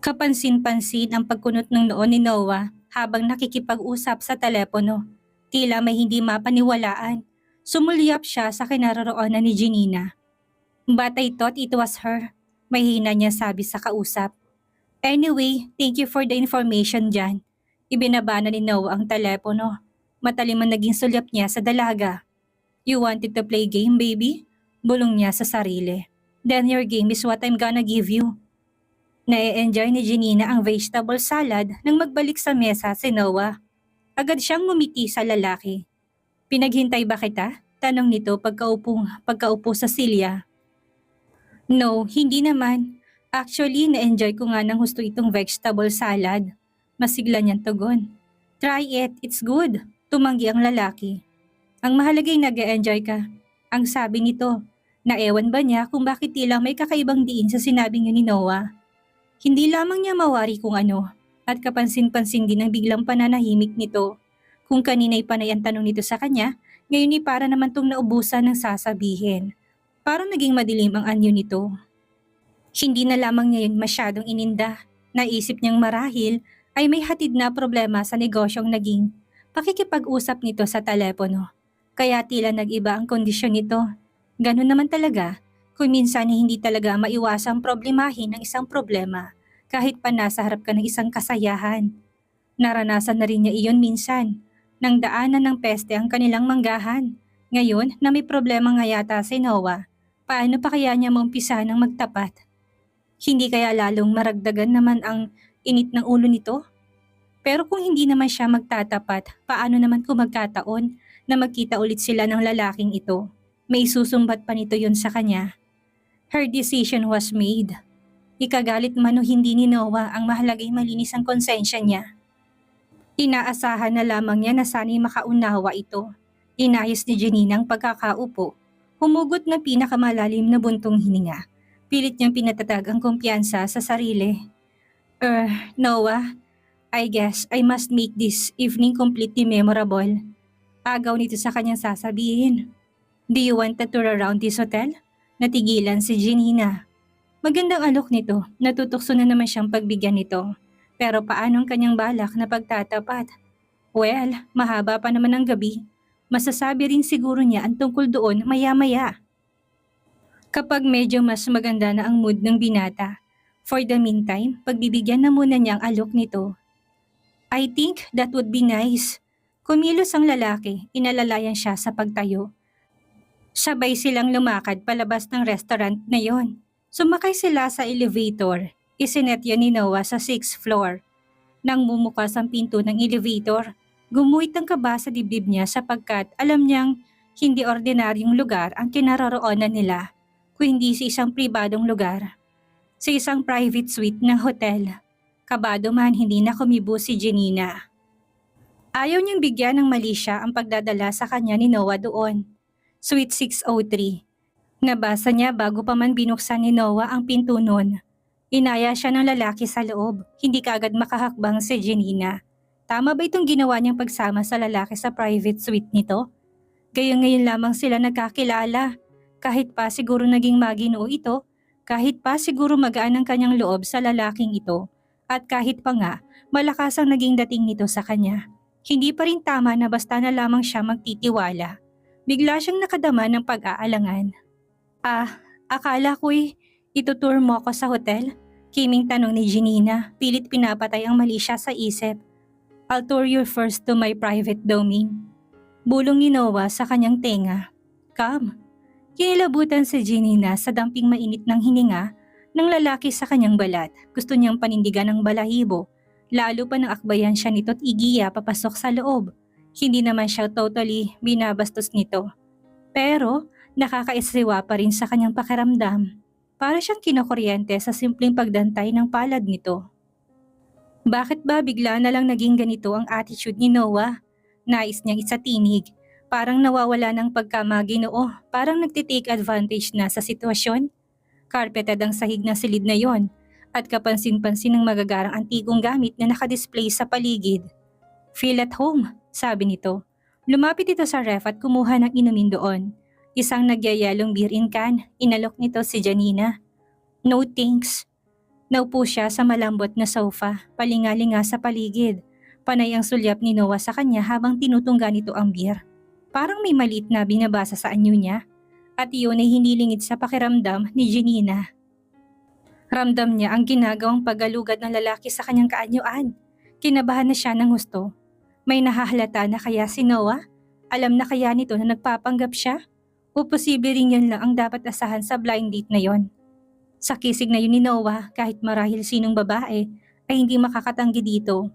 Kapansin-pansin ang pagkunot ng noo ni Noah habang nakikipag-usap sa telepono. Tila may hindi mapaniwalaan. Sumulyap siya sa kinaroroonan ni Janina. But I thought it was her. Mahina niya sabi sa kausap. Anyway, thank you for the information dyan. Ibinaba na ni Noah ang telepono. Matalim ang naging sulyap niya sa dalaga. You wanted to play game, baby? Bulong niya sa sarili. Then your game is what I'm gonna give you. Na-enjoy ni Janina ang vegetable salad nang magbalik sa mesa si Noah. Agad siyang ngumiti sa lalaki. Pinaghintay ba kita? Tanong nito pagkaupo sa silya. No, hindi naman. Actually, na-enjoy ko nga ng husto itong vegetable salad. Masigla niyang tugon. Try it, it's good. Tumanggi ang lalaki. Ang mahalagay nag-e-enjoy ka. Ang sabi nito, naewan ba niya kung bakit tila may kakaibang diin sa sinabing yun ni Noah? Hindi lamang niya mawari kung ano, at kapansin-pansin din ang biglang pananahimik nito. Kung kanina'y panay ang tanong nito sa kanya, ngayon ay para naman tong naubusan ng sasabihin. Parang naging madilim ang anyo nito. Hindi na lamang niya yun masyadong ininda. Naisip niyang marahil ay may hatid na problema sa negosyong naging pakikipag-usap nito sa telepono. Kaya tila nag-iba ang kondisyon nito. Ganun naman talaga. Kung minsan hindi talaga maiwasang problemahin ng isang problema kahit pa nasa harap ka ng isang kasayahan. Naranasan na rin niya iyon minsan, nang daanan ng peste ang kanilang manggahan. Ngayon na may problema nga yata si Noah, paano pa kaya niya maumpisa ng magtapat? Hindi kaya lalong maragdagan naman ang init ng ulo nito? Pero kung hindi naman siya magtatapat, paano naman kung magkataon na magkita ulit sila ng lalaking ito? May susumbat pa nito yun sa kanya. Her decision was made. Ikagalit man o hindi ni Noah ang mahalagay malinis ang konsensya niya. Inaasahan na lamang niya na sana'y makaunawa ito. Inayos ni Janina ang pagkakaupo. Humugot na pinakamalalim na buntong hininga. Pilit niyang pinatatag ang kumpiyansa sa sarili. Noah, I guess I must make this evening completely memorable. Agaw nito sa kanyang sasabihin. Do you want to tour around this hotel? Natigilan si Janina. Magandang alok nito, natutokso na naman siyang pagbigyan nito. Pero paano ang kanyang balak na pagtatapat? Well, mahaba pa naman ang gabi. Masasabi rin siguro niya ang tungkol doon maya-maya. Kapag medyo mas maganda na ang mood ng binata, for the meantime, pagbibigyan na muna niya ang alok nito. I think that would be nice. Kumilos ang lalaki, inalalayan siya sa pagtayo. Sabay silang lumakad palabas ng restaurant na yon. Sumakay sila sa elevator. Isinet yun ni Noah sa 6th floor. Nang bumukas ang pinto ng elevator, gumuhit ang kaba sa dibdib niya sapagkat alam niyang hindi ordinaryong lugar ang kinaroroonan nila, kung hindi sa isang pribadong lugar. Sa isang private suite ng hotel. Kabado man hindi na kumibo si Janina. Ayaw niyang bigyan ng mali siya ang pagdadala sa kanya ni Noah doon. Suite 603. Nabasa niya bago pa man binuksan ni Noah ang pinto noon. Inaya siya ng lalaki sa loob, hindi kaagad makahakbang si Janina. Tama ba itong ginawa niyang pagsama sa lalaki sa private suite nito? Ngayon lamang sila nagkakilala. Kahit pa siguro naging maginoo ito, kahit pa siguro magaan ang kanyang loob sa lalaking ito, at kahit pa nga malakas ang naging dating nito sa kanya. Hindi pa rin tama na basta na lamang siya magtitiwala. Bigla siyang nakadama ng pag-aalangan. Akala ko'y itutour mo ako sa hotel? Kiming tanong ni Janina, pilit pinapatay ang mali siya sa isip. I'll tour you first to my private domain. Bulong ni Noah sa kanyang tenga. Come. Kinilabutan si Janina sa damping mainit ng hininga ng lalaki sa kanyang balat. Gusto niyang panindigan ng balahibo, lalo pa nang akbayan siya nito't igiya papasok sa loob. Hindi naman siya totally binabastos nito. Pero nakakaisiwa pa rin sa kanyang pakiramdam. Para siyang kinakuryente sa simpleng pagdantay ng palad nito. Bakit ba bigla na lang naging ganito ang attitude ni Noah? Nais niyang isatinig. Parang nawawala ng pagkamaginoo. Parang nagtitake advantage na sa sitwasyon. Carpeted ang sahig na silid na yon at kapansin-pansin ng magagarang antigong gamit na nakadisplay sa paligid. Feel at home, sabi nito. Lumapit ito sa ref at kumuha ng inumin doon. Isang nagyayalong beer in can, inalok nito si Janina. No thanks. Naupo siya sa malambot na sofa, palingalinga sa paligid. Panay ang sulyap ni Noah sa kanya habang tinutungga nito ang beer. Parang may maliit na binabasa sa anyo niya. At iyon ay hindi lingid sa pakiramdam ni Janina. Ramdam niya ang ginagawang paggalugad ng lalaki sa kanyang kaanyuan. Kinabahan na siya ng gusto. May nahahalata na kaya si Noah? Alam na kaya nito na nagpapanggap siya? O posible rin yan lang ang dapat asahan sa blind date na yon? Sa kisig na yun ni Noah, kahit marahil sinong babae, ay hindi makakatanggi dito.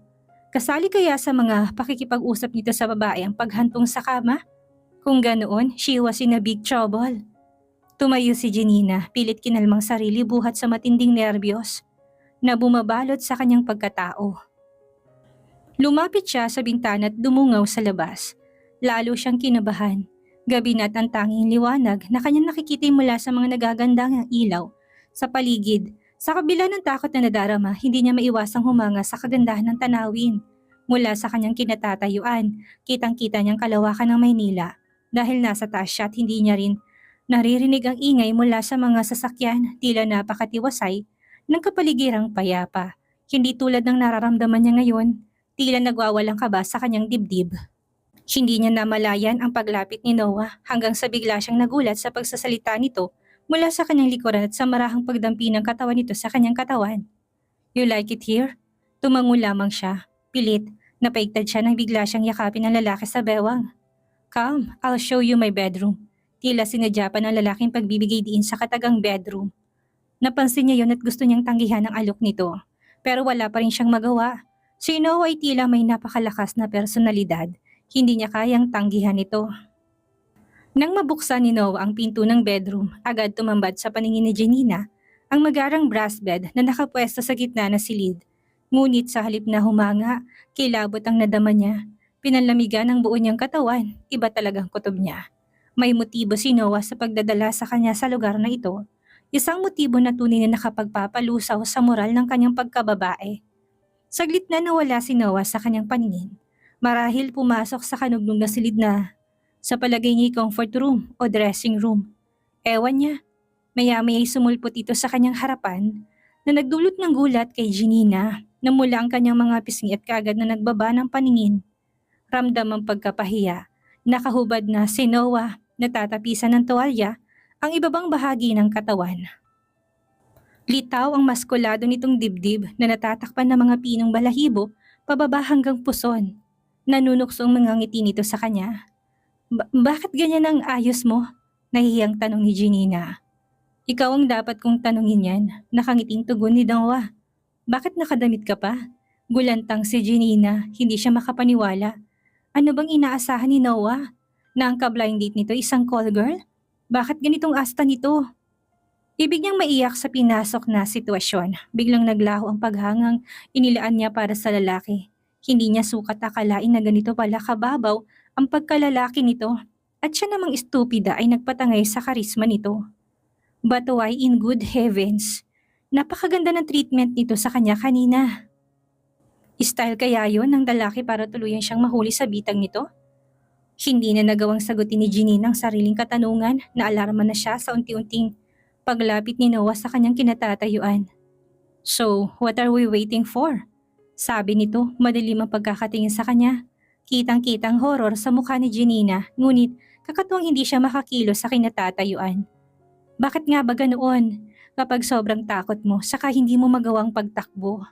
Kasali kaya sa mga pakikipag-usap nito sa babae ang paghantong sa kama? Kung ganoon, she was in a big trouble. Tumayo si Janina, pilit kinalmang sarili buhat sa matinding nerbiyos na bumabalot sa kanyang pagkatao. Lumapit siya sa bintana at dumungaw sa labas. Lalo siyang kinabahan. Gabi na't ang tanging liwanag na kanyang nakikita mula sa mga nagagandang ilaw sa paligid. Sa kabila ng takot na nadarama, hindi niya maiwasang humanga sa kagandahan ng tanawin. Mula sa kanyang kinatatayuan, kitang-kita niyang kalawakan ng Maynila. Dahil nasa taas siya at hindi niya rin naririnig ang ingay mula sa mga sasakyan, tila napakatiwasay ng kapaligirang payapa. Hindi tulad ng nararamdaman niya ngayon, tila nagwawalang kaba sa kanyang dibdib. Hindi niya namalayan ang paglapit ni Noah hanggang sa bigla siyang nagulat sa pagsasalita nito mula sa kanyang likuran at sa marahang pagdampi ng katawan nito sa kanyang katawan. "You like it here?" Tumango lamang siya. Pilit, napaigtad siya nang bigla siyang yakapin ng lalaki sa bewang. "Come, I'll show you my bedroom." Tila sinadya pa ng lalaking pagbibigay diin sa katagang bedroom. Napansin niya yon at gusto niyang tanggihan ang alok nito. Pero wala pa rin siyang magawa. Si Noah ay tila may napakalakas na personalidad. Hindi niya kayang tanggihan ito. Nang mabuksan ni Noah ang pinto ng bedroom, agad tumambad sa paningin ni Janina ang magarang brass bed na nakapwesto sa gitna na silid. Ngunit sa halip na humanga, kilabot ang nadama niya. Pinanlamigan ang buo niyang katawan, iba talagang kutob niya. May motibo si Noah sa pagdadala sa kanya sa lugar na ito. Isang motibo na tunay na nakapagpapalusaw sa moral ng kanyang pagkababae. Saglit na nawala si Noah sa kanyang paningin. Marahil pumasok sa kanugnog na silid na sa palagay niya comfort room o dressing room. Ewan niya, maya-maya'y sumulpot ito sa kanyang harapan na nagdulot ng gulat kay Janina na mula ang kanyang mga pisngi at kagad na nagbaba ng paningin. Ramdam ang pagkapahiya. Nakahubad na si Noah, natatapisan ng tuwalya ang ibabang bahagi ng katawan. Litaw ang maskulado nitong dibdib na natatakpan ng mga pinong balahibo pababa hanggang puson. Nanunuksong mga ngiti nito sa kanya. Bakit ganyan ang ayos mo?" Nahihiyang tanong ni Janina. "Ikaw ang dapat kong tanungin yan," nakangiting tugon ni Noah. "Bakit nakadamit ka pa?" Gulantang si Janina, hindi siya makapaniwala. Ano bang inaasahan ni Noah? Na ang ka-blind date nito isang call girl? Bakit ganitong asta nito? Ibig niyang maiyak sa pinasok na sitwasyon. Biglang naglaho ang paghangang inilaan niya para sa lalaki. Hindi niya sukat akalain na ganito pala kababaw ang pagkalalaki nito. At siya namang estupida ay nagpatangay sa karisma nito. But why in good heavens? Napakaganda ng treatment nito sa kanya kanina. Style kaya yon ng lalaki para tuluyan siyang mahuli sa bitag nito? Hindi na nagawang sagutin ni Janina ang sariling katanungan, na alarma na siya sa unti-unting paglapit ni Noah sa kanyang kinatatayuan. "So, what are we waiting for?" Sabi nito, madilim ang pagkakatingin sa kanya. Kitang-kitang horror sa mukha ni Janina, ngunit kakatuwang hindi siya makakilos sa kinatatayuan. "Bakit nga ba ganoon? Kapag sobrang takot mo, saka hindi mo magawang pagtakbo."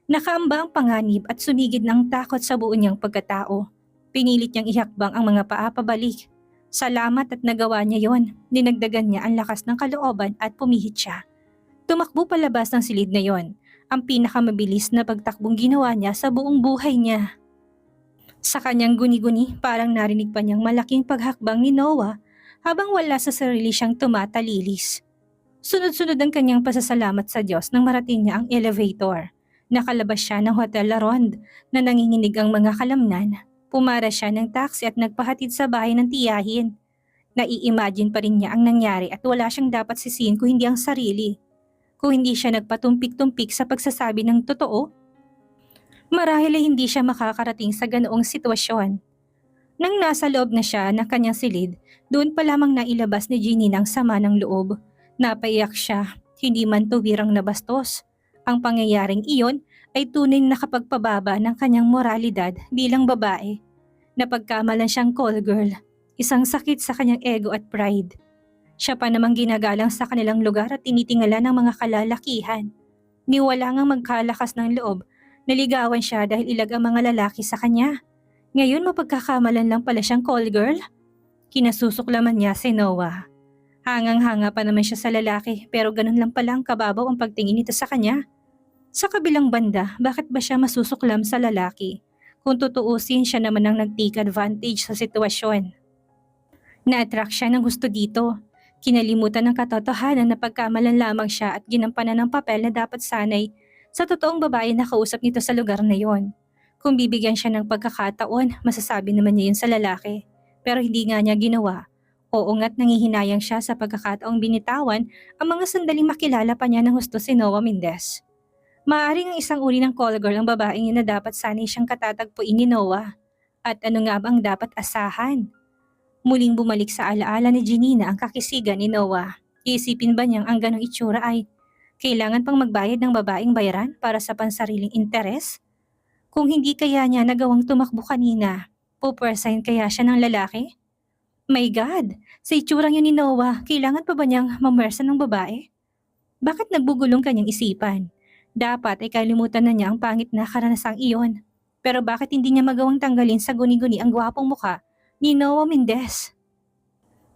Nakaamba ang panganib at sumigid ng takot sa buo niyang pagkatao. Pinilit niyang ihakbang ang mga paa pabalik. Salamat at nagawa niya yon. Dinagdagan niya ang lakas ng kalooban at pumihit siya. Tumakbo palabas ng silid na yon, ang pinakamabilis na pagtakbong ginawa niya sa buong buhay niya. Sa kanyang guni-guni, parang narinig pa niyang malaking paghakbang ni Noah habang wala sa sarili siyang tumatalilis. Sunod-sunod ang kanyang pasasalamat sa Diyos nang marating niya ang elevator. Nakalabas siya ng Hotel La Ronde na nanginginig ang mga kalamnan. Pumara siya ng taxi at nagpahatid sa bahay ng tiyahin. Nai-imagine pa rin niya ang nangyari at wala siyang dapat sisihin kung hindi ang sarili. Kung hindi siya nagpatumpik-tumpik sa pagsasabi ng totoo, marahil ay hindi siya makakarating sa ganoong sitwasyon. Nang nasa loob na siya ng kanyang silid, doon pa lamang nailabas ni Janina ang sama ng loob. Napaiyak siya, hindi man tuwirang nabastos. Ang pangyayaring iyon ay tunay na nakapagpababa ng kanyang moralidad bilang babae. Napagkamalan siyang call girl, isang sakit sa kanyang ego at pride. Siya pa namang ginagalang sa kanilang lugar at tinitingala ng mga kalalakihan. Niwala ngang magkalakas ng loob, naligawan siya dahil ilag ang mga lalaki sa kanya. Ngayon mapagkakamalan lang pala siyang call girl? Kinasusuklaman niya si Noah. Hangang-hanga pa naman siya sa lalaki pero ganun lang pala ang kababaw ang pagtingin nito sa kanya. Sa kabilang banda, bakit ba siya masusuklam sa lalaki? Kung tutuusin, siya naman ang nag-take advantage sa sitwasyon. Na-attract siya ng gusto dito. Kinalimutan ng katotohanan na pagkamalan lamang siya at ginampanan ng papel na dapat sanay sa totoong babae na kausap nito sa lugar na yon. Kung bibigyan siya ng pagkakataon, masasabi naman niya yun sa lalaki. Pero hindi nga niya ginawa. Oo nga't nangihinayang siya sa pagkakataong binitawan ang mga sandaling makilala pa niya ng gusto si Noah Mendez. Maaaring ang isang uri ng call girl ang babaeng yun na dapat sanay siyang katatagpuin ni Noah. At ano nga ba ang dapat asahan? Muling bumalik sa alaala ni Janina ang kakisigan ni Noah. Iisipin ba niyang ang ganong itsura ay kailangan pang magbayad ng babaeng bayaran para sa pansariling interes? Kung hindi kaya niya nagawang tumakbo kanina, pupwersahin kaya siya ng lalaki? My God! Sa itsurang yun ni Noah, kailangan pa ba niyang mamwersa ng babae? Bakit nagbugulong kanyang isipan? Dapat ay kalimutan na niya ang pangit na karanasang iyon. Pero bakit hindi niya magawang tanggalin sa guni-guni ang gwapong muka ni Noah Mendez?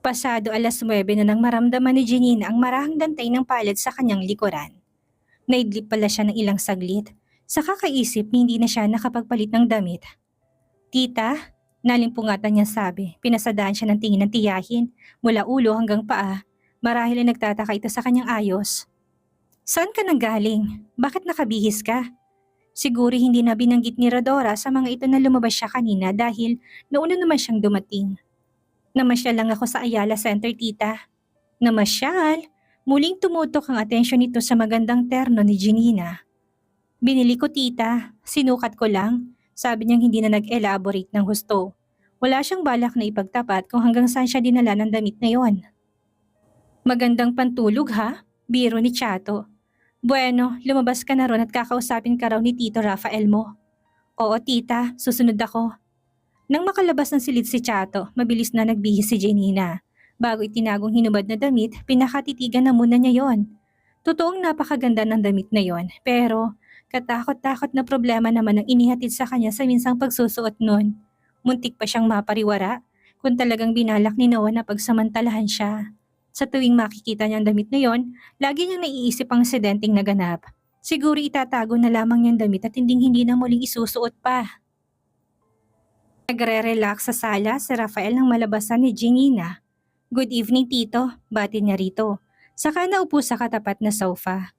Pasado 9:00 na nang maramdaman ni Janina ang marahang dantay ng palad sa kanyang likuran. Naidlip pala siya ng ilang saglit. Sa kakaisip, hindi na siya nakapagpalit ng damit. Tita, nalimpungatan niya sabi. Pinasadaan siya ng tingin ng tiyahin mula ulo hanggang paa. Marahil ay nagtataka ito sa kanyang ayos. Saan ka nanggaling? Bakit nakabihis ka? Siguro hindi na binanggit ni Rodora sa mga ito na lumabas siya kanina dahil nauna naman siyang dumating. Namasyal lang ako sa Ayala Center, tita. Namasyal? Muling tumutok ang atensyon nito sa magandang terno ni Janina. Binili ko, tita. Sinukat ko lang. Sabi niyang hindi na nag-elaborate ng husto. Wala siyang balak na ipagtapat kung hanggang saan siya dinala ng damit na yon. Magandang pantulog ha? Biro ni Chato. Bueno, lumabas ka na ron at kakausapin ka raw ni Tito Rafael mo. Oo, tita. Susunod ako. Nang makalabas ng silid si Chato, mabilis na nagbihis si Janina. Bago itinagong hinubad na damit, pinakatitigan na muna niya yon. Totoong napakaganda ng damit na yon, pero katakot-takot na problema naman ang inihatid sa kanya sa minsang pagsusuot nun. Muntik pa siyang mapariwara kung talagang binalak ni Noah na pagsamantalahan siya. Sa tuwing makikita niya ang damit na yon, lagi niyang naiisip ang insidenteng naganap. Siguro itatago na lamang niyang damit at hindi na muling isusuot pa. Nagre-relax sa sala si Rafael nang malabasan ni Janina. Good evening, Tito. Bati niya rito. Saka naupo sa katapat na sofa.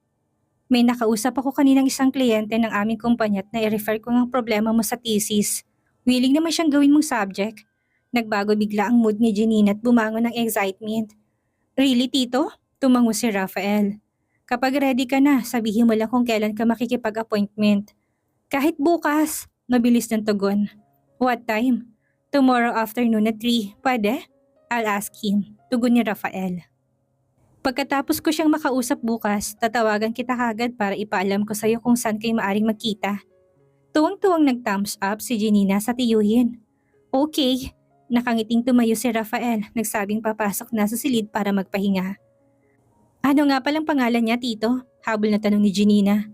May nakausap ako kaninang isang kliyente ng aming kumpanya at na-refer ko ang problema mo sa thesis. Willing naman siyang gawin mong subject. Nagbago bigla ang mood ni Janina at bumangon ng excitement. Really, Tito? Tumango si Rafael. Kapag ready ka na, sabihin mo lang kung kailan ka makikipag-appointment. Kahit bukas, mabilis ng tugon. What time? Tomorrow afternoon at 3. Pwede? I'll ask him. Tugon ni Rafael. Pagkatapos ko siyang makausap bukas, tatawagan kita kagad para ipaalam ko sa'yo kung saan kayo maaring magkita. Tuwang-tuwang nag-thumbs up si Janina sa tiyuhin. Okay. Nakangiting tumayo si Rafael, nagsabing papasok na sa silid para magpahinga. Ano nga palang pangalan niya, Tito? Habol na tanong ni Janina.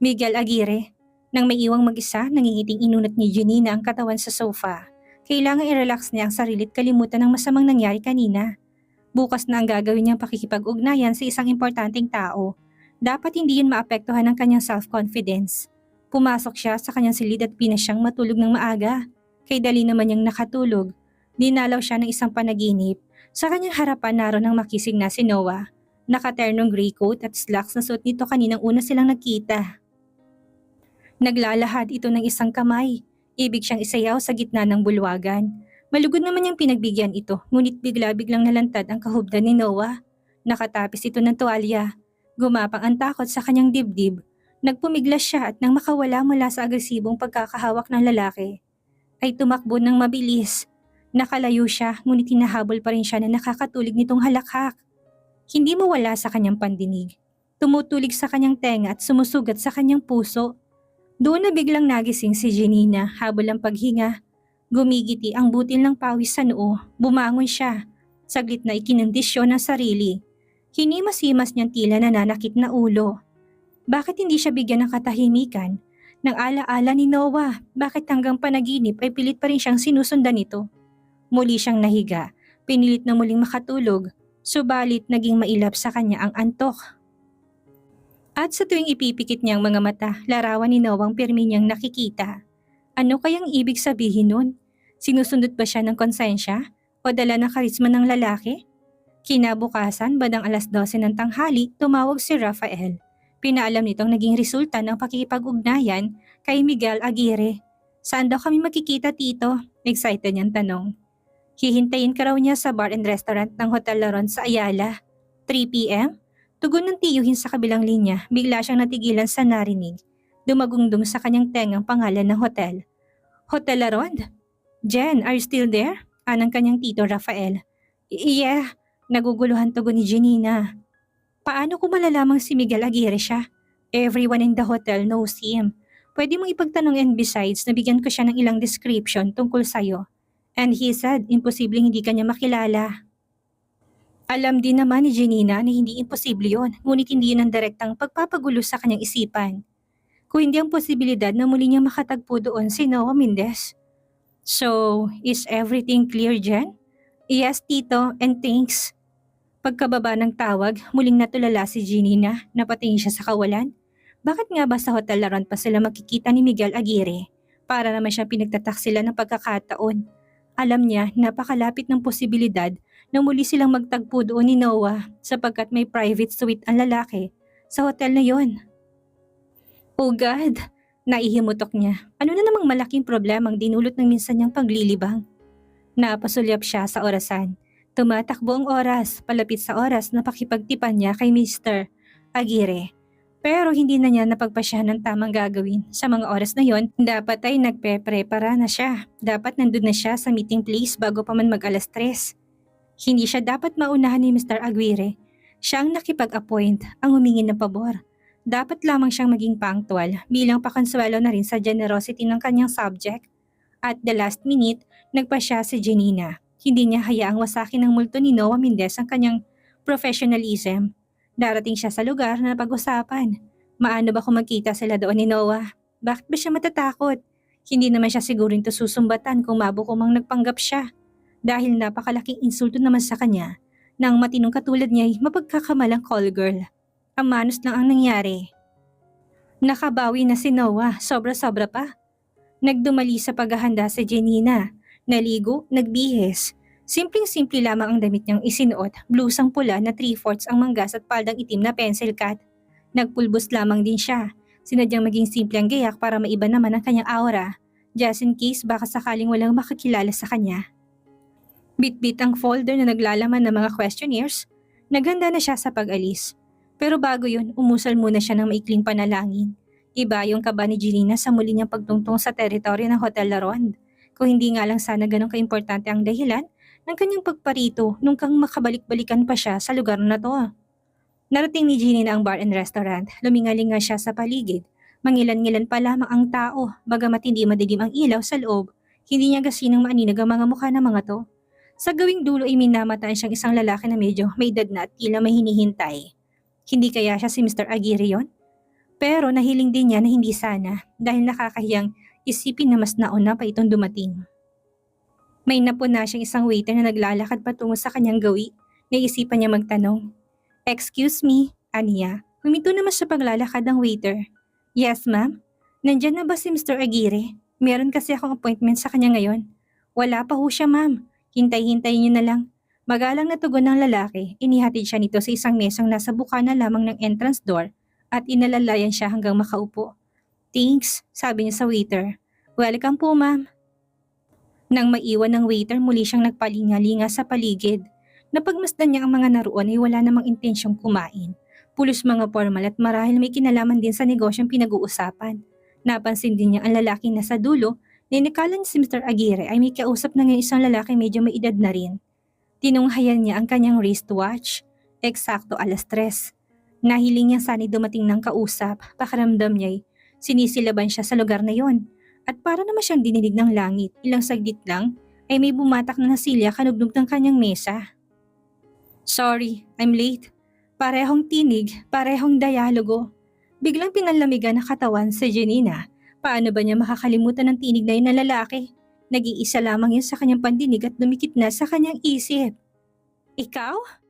Miguel Aguirre. Nang may iwang mag-isa, nangingiting inunat ni Janina ang katawan sa sofa. Kailangan i-relax niya ang sarili at kalimutan ng masamang nangyari kanina. Bukas na ang gagawin niyang pakikipag-ugnayan sa isang importanteng tao. Dapat hindi yun maapektuhan ng kanyang self-confidence. Pumasok siya sa kanyang silid at pinasyang matulog ng maaga. Kay dali naman niyang nakatulog. Dinalaw siya ng isang panaginip. Sa kanyang harapan naroon ang makisig na si Noah. Nakaternong gray coat at slacks na suot nito kaninang una silang nagkita. Naglalahad ito ng isang kamay. Ibig siyang isayaw sa gitna ng bulwagan. Malugod naman niyang pinagbigyan ito, ngunit bigla-biglang nalantad ang kahubdan ni Noah. Nakatapis ito ng tuwalya. Gumapang ang takot sa kanyang dibdib. Nagpumiglas siya at nang makawala mula sa agresibong pagkakahawak ng lalaki, ay tumakbo ng mabilis. Nakalayo siya, ngunit hinahabol pa rin siya na nakakatulig nitong halakhak. Hindi mawala sa kanyang pandinig. tumutulig sa kanyang tenga at sumusugat sa kanyang puso. Doon na biglang nagising si Janina habol ang paghinga. Gumigiti ang butil ng pawis sa noo, bumangon siya. Saglit na ikinondisyon ang sarili. Hinimas-himas niyang tila nananakit na ulo. Bakit hindi siya bigyan ng katahimikan? Nang alaala ni Noah, bakit hanggang panaginip ay pilit pa rin siyang sinusundan nito? Muli siyang nahiga, pinilit na muling makatulog, subalit naging mailap sa kanya ang antok. At sa tuwing ipipikit niyang mga mata, larawan ni Noah ang pirmi niyang nakikita. Ano kayang ibig sabihin nun? Sinusundot ba siya ng konsensya? O dala ng karisma ng lalaki? Kinabukasan, bandang 12:00 ng tanghali, tumawag si Rafael. Pinaalam nitong naging resulta ng pakikipag-ugnayan kay Miguel Aguirre. Saan daw kami makikita, Tito? Excited niyang tanong. Hihintayin ka raw niya sa bar and restaurant ng Hotel Laron sa Ayala. 3 p.m? Tugon ng tiyuhin sa kabilang linya, bigla siyang natigilan sa narinig. Dumagungdong sa kanyang tengang pangalan ng hotel. Hotel Laron? Jen, are you still there? Anang kanyang tito Rafael. Yeah, naguguluhan tugon ni Janina. Paano ko malalamang si Miguel Aguirre siya? Everyone in the hotel knows him. Pwede mong ipagtanong and besides, nabigyan ko siya ng ilang description tungkol sa'yo. And he said, imposibleng hindi kanya makilala. Alam din naman ni Janina na hindi imposible yon, ngunit hindi yun ang direktang pagpapagulo sa kanyang isipan. Kung hindi ang posibilidad na muli niya makatagpo doon si Noah Mendez. So, is everything clear, Jen? Yes, Tito, and thanks. Pagkababa ng tawag, muling natulala si Janina, napatingin siya sa kawalan. Bakit nga ba sa Hotel Laron pa sila makikita ni Miguel Aguirre? Para naman siya pinagtataksila ng pagkakataon. Alam niya, napakalapit ng posibilidad na muli silang magtagpo doon ni Noah sapagkat may private suite ang lalaki sa hotel na yon. Oh God! Naihimutok niya. Ano na namang malaking problema ang dinulot ng minsan niyang paglilibang? Napasulyap siya sa orasan. Tumatakbo ang oras, palapit sa oras na pakipagtipan niya kay Mr. Aguirre. Pero hindi na niya napagpasyahan ng tamang gagawin. Sa mga oras na yon, dapat ay nagpe-prepara na siya. Dapat nandun na siya sa meeting place bago pa man mag-alas 3. Hindi siya dapat maunahan ni Mr. Aguirre. Siya ang nakipag-appoint, ang humingi ng pabor. Dapat lamang siyang maging punctual bilang pakonsuelo na rin sa generosity ng kanyang subject. At the last minute, nagpa siya si Janina. Hindi niya hayaang wasakin ng multo ni Noah Mendez ang kanyang professionalism. Darating siya sa lugar na napag-usapan. Maano ba kung magkita sila doon ni Noah? Bakit ba siya matatakot? Hindi naman siya siguro ito susumbatan kung mabuko mang nagpanggap siya. Dahil napakalaking insulto naman sa kanya na ang matinong katulad niya ay mapagkakamalang call girl. Amanos lang ang nangyari. Nakabawi na si Noah, sobra-sobra pa. Nagdumali sa paghahanda si Janina. Naligo, nagbihis. Simpleng-simple lamang ang damit niyang isinuot, blusang pula na 3/4 ang manggas at paldang itim na pencil cut. Nagpulbos lamang din siya. Sinadyang maging simple ang gayak para maiba naman ang kanyang aura, just in case baka sakaling walang makakilala sa kanya. Bit-bit ang folder na naglalaman ng mga questionnaires. Naghanda na siya sa pag-alis. Pero bago yun, umusal muna siya ng maikling panalangin. Iba yung kaba ni Janina sa muli niyang pagtungtong sa teritoryo ng Hotel Laron. Kung hindi nga lang sana ganun kaimportante ang dahilan ng kanyang pagparito nung kang makabalik-balikan pa siya sa lugar na to. Narating ni Janina ang bar and restaurant, lumingalinga siya sa paligid. Mangilan-ngilan pa lamang ang tao, bagamat hindi madilim ang ilaw sa loob, hindi niya gasinang maaninag ang mga mukha ng mga to. Sa gawing dulo ay minamataan siyang isang lalaki na medyo may edad na at tila may hinihintay. Hindi kaya siya si Mr. Aguirre yon? Pero nahiling din niya na hindi sana dahil nakakahiyang isipin na mas nauna pa itong dumating. May napuna siyang isang waiter na naglalakad patungo sa kanyang gawi. Naisipan niya magtanong. Excuse me, aniya. Huminto naman sa paglalakad ng waiter. Yes ma'am? Nandyan na ba si Mr. Aguirre? Meron kasi akong appointment sa kanya ngayon. Wala pa ho siya ma'am. Hintay-hintayin niyo na lang. Magalang na tugon ng lalaki, inihatid siya nito sa isang mesang nasa bukana lamang ng entrance door at inalalayan siya hanggang makaupo. Thanks, sabi niya sa waiter. Welcome po ma'am. Nang maiwan ng waiter, muli siyang nagpalinga-linga sa paligid. Napagmasdan niya ang mga naroon ay wala namang intensyong kumain. Pulos mga formal at marahil may kinalaman din sa negosyong pinag-uusapan. Napansin din niya ang lalaking nasa dulo na inakala niya si Mr. Aguirre ay may kausap na ngayon isang lalaki medyo may edad na rin. Tinunghayan niya ang kanyang wristwatch. Eksakto 3:00. Nahiling niya sana'y dumating ng kausap, pakiramdam niya'y sinisilaban siya sa lugar na yon. At para naman siyang dininig ng langit, ilang saglit lang ay may bumatak na silya kanugnog ng kanyang mesa. Sorry, I'm late. Parehong tinig, parehong dialogo. Biglang pinanlamigan ng katawan si Janina. Paano ba niya makakalimutan ng tinig na yun na lalaki? Nag-iisa lamang yun sa kanyang pandinig at dumikit na sa kanyang isip. Ikaw?